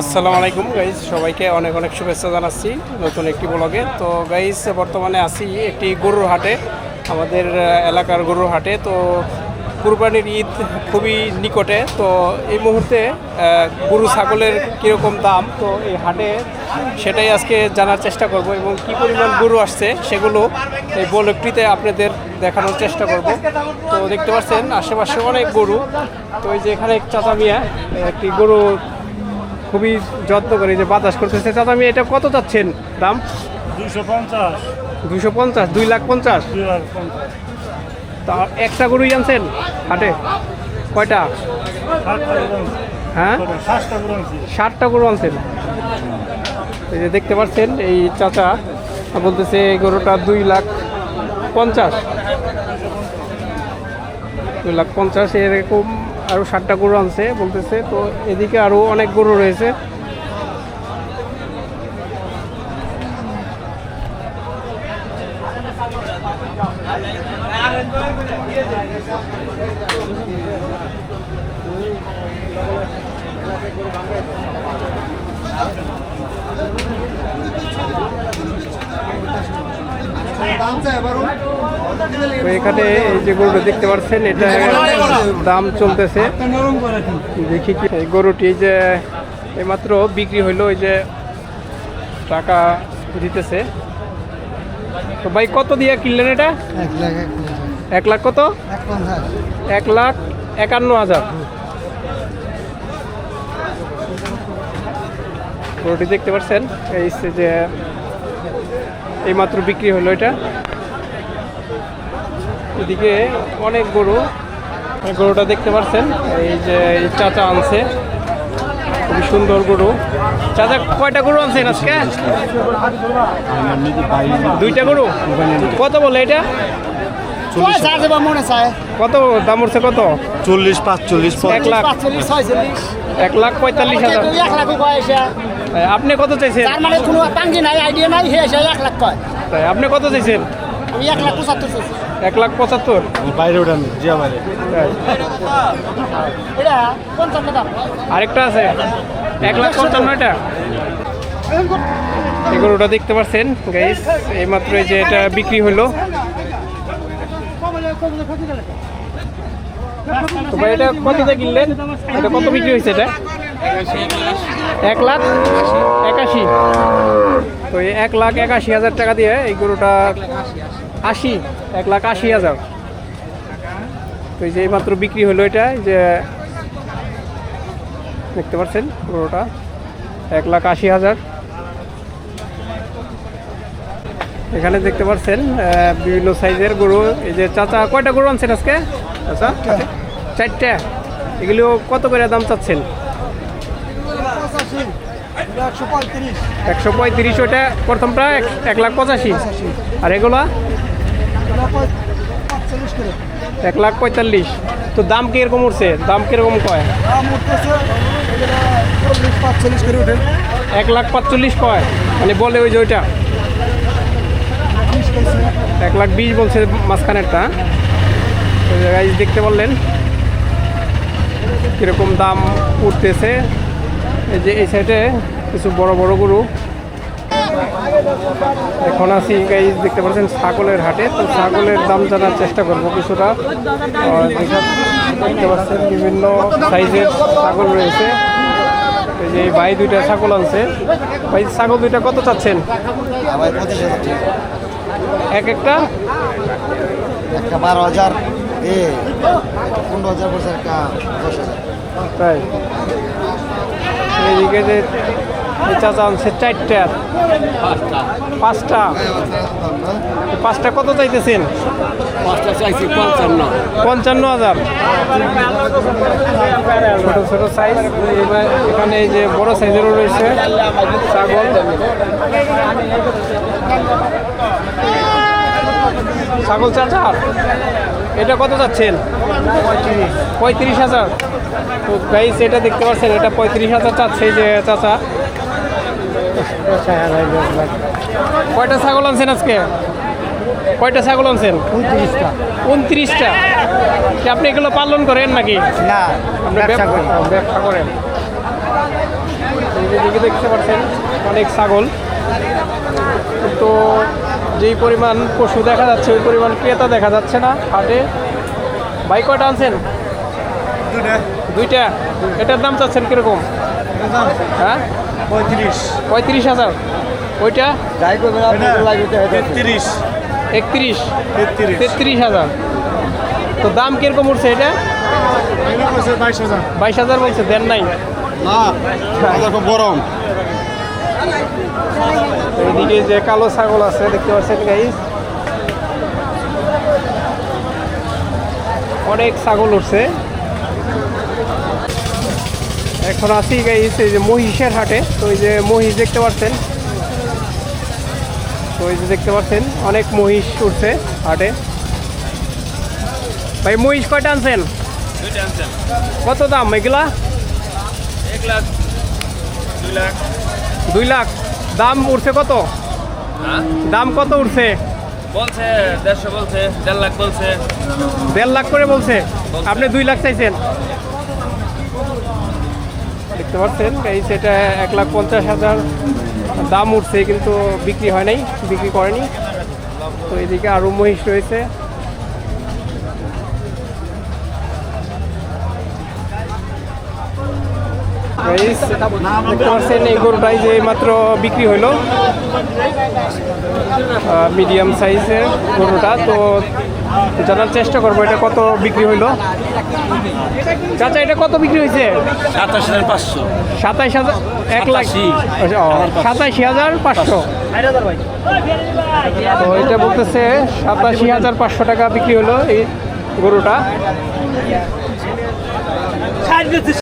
আসসালামু আলাইকুম গাইজ, সবাইকে অনেক অনেক শুভেচ্ছা জানাচ্ছি নতুন একটি ব্লগে। তো গাইজ, বর্তমানে আছি একটি গরুর হাটে, আমাদের এলাকার গরুর হাটে। তো কুরবানির ঈদ খুবই নিকটে। তো এই মুহূর্তে গরু ছাগলের কীরকম দাম, তো এই হাটে সেটাই আজকে জানার চেষ্টা করব এবং কি পরিমাণ গরু আসছে সেগুলো এই ব্লগটিতে আপনাদের দেখানোর চেষ্টা করব। তো দেখতে পাচ্ছেন আশেপাশে অনেক গরু। তো এই যে এখানে চাচা মিয়া একটি গরু খুবই যত্ন করে যে বাতাস করতেছে। চাচা আমি এটা কত চাচ্ছেন দাম? 250 250, 2,50,000। তা একটা গরুই আনছেন হাটে? কয়টা? হ্যাঁ, 60টা গরু আনছেন। এই যে দেখতে পাচ্ছেন এই চাচা বলতেছে এই গরুটা 2,50,000, 2,50,000 এরকম আরও 60টা গরু আনছে বলতেছে। তো এদিকে আরও অনেক গরু রয়েছে। তো এখানে এই যে গরুটা দেখতে পাচ্ছেন এটা দাম চলতেছে। দেখি কি এই গরুটি যে এইমাত্র বিক্রি হইলো, ওই যে টাকা দিতেছে। তো ভাই কত দিয়ে কিনলেন এটা? 1 লাখ কত? 1,51,000। গরুটি দেখতে পাচ্ছেন এই যে এইমাত্র বিক্রি হলো এটা। এদিকে অনেক গরু, গরুটা দেখতে পাচ্ছেন এই যে এই চাচা আনছে, খুবই সুন্দর গরু। চাচা কয়টা গরু আনছেন আজকে? 2টা গরু। কত বলে এটা? কত দাম উঠছে? কত? 40-45। 1,45,000। আপনি কত চাইছেন? আপনি কত চাইছেন? 1,75,000। বাইরে ওঠান জিয়া বাইরে। আরেকটা আছে 1,55,000 এটা। এই গরুটা দেখতে পাচ্ছেন গাইস, এইমাত্র এই যে এটা বিক্রি হলো। তো ভাই এটা কততে কিনলেন? এটা কত বিক্রি হয়েছে? এটা 1,81,000। তো এই 1,81,000 টাকা দিয়ে এই গরুটা 1,80,000। তো এই যে এইমাত্র বিক্রি হলো এটা, যে দেখতে পাচ্ছেন গরুটা 1,80,000। এখানে দেখতে পাচ্ছেন বিভিন্ন সাইজের গরু। এই যে চাচা কয়টা গরু আনছেন আজকে? আচ্ছা, 4টা। এগুলো কত করে দাম চাচ্ছেন? 135। ওটা প্রথমটা 1,85,000। আর এগুলা 1,45,000। তো দাম কিরকম উঠছে? দাম কিরকম কয়? 1,45,000 কয়, মানে বলে ওই যে ওইটা 1,20,000 বলছে মাঝখানেরটা। ওই জায়গায় দেখতে পারলেন কীরকম দাম উঠতেছে। এই যে এই সাইডে কিছু বড় বড় গরু। এখন আছি গাইজ, দেখতে পাচ্ছেন ছাগলের হাটে। তো ছাগলের দাম জানার চেষ্টা করব কিছুটা। দেখতে পাচ্ছেন বিভিন্ন সাইজের ছাগল রয়েছে। এই যে ভাই 2টা ছাগল আনছে। ভাই ছাগল 2টা কত চাচ্ছেন? এক একটা 12,000, 15,000 বছর 10,000। তাই এইদিকে যে চাচা আনছে 4টা, 5টা। 5টা কত চাইতেছেন? 5টা চাইছি 55,000। ছোট ছোট সাইজ। এখানে এই যে বড় সাইজেরও রয়েছে ছাগল। ছাগল চাচা এটা কত যাচ্ছেন? 35,000। তো গাইস এটা দেখতে পাচ্ছেন এটা 35,000 চাচ্ছে যে চাচা। কয়টা ছাগল আনছেন আজকে? কয়টা ছাগল আনছেন? 29টা। কি আপনি এগুলো পালন করেন নাকি? না, আপনি ব্যবসা করেন? এদিকে দেখতে পাচ্ছেন অনেক ছাগল, তো যেই পরিমাণ পশু দেখা যাচ্ছে ওই পরিমাণ ক্রেতা দেখা যাচ্ছে না হাটে। ভাই কয়টা আনছেন? দুইটা। এটার দাম চাচ্ছেন কিরকম? হ্যাঁ 35,000। ওইটা 33,000। তো দাম কিরকম উঠছে এটা? 22,000 বলছে, দেন নাই? গরম এইদিকে যে কালো ছাগল আছে দেখতে পাচ্ছেন গাইস, অনেক ছাগল উঠছে। এখন আছি গাইস এই যে মহিষের হাটে। তো এই যে মহিষ দেখতে পাচ্ছেন, তো এই যে দেখতে পাচ্ছেন অনেক মহিষ উঠছে হাটে। ভাই মহিষ কয়টা আনছেন? কত দাম এগুলা? 2 লাখ। দাম উঠছে কত? দাম কত উঠছে? বলছে 150 বলছে, 1.5 লাখ বলছে। 1.5 লাখ করে বলছে, আপনি 2 লাখ চাইছেন। দেখতে পাচ্ছেন গাইস, এটা 1,50,000 দাম উঠছে, কিন্তু বিক্রি হয় নাই, বিক্রি করেনি। তো এদিকে আরও মহিষ রয়েছে। গাইস দেখতে পাচ্ছেন এই গরুটাই যে মাত্র বিক্রি হইলো, মিডিয়াম সাইজের গরুটা। তো জানার চেষ্টা করবো এটা কত বিক্রি হইলো। চাচা এটা কত বিক্রি হয়েছে? 27,500। 27,000, 1 লাখ 87,500। তো এটা বলতেছে 87,500 টাকা বিক্রি হলো এই গরুটা।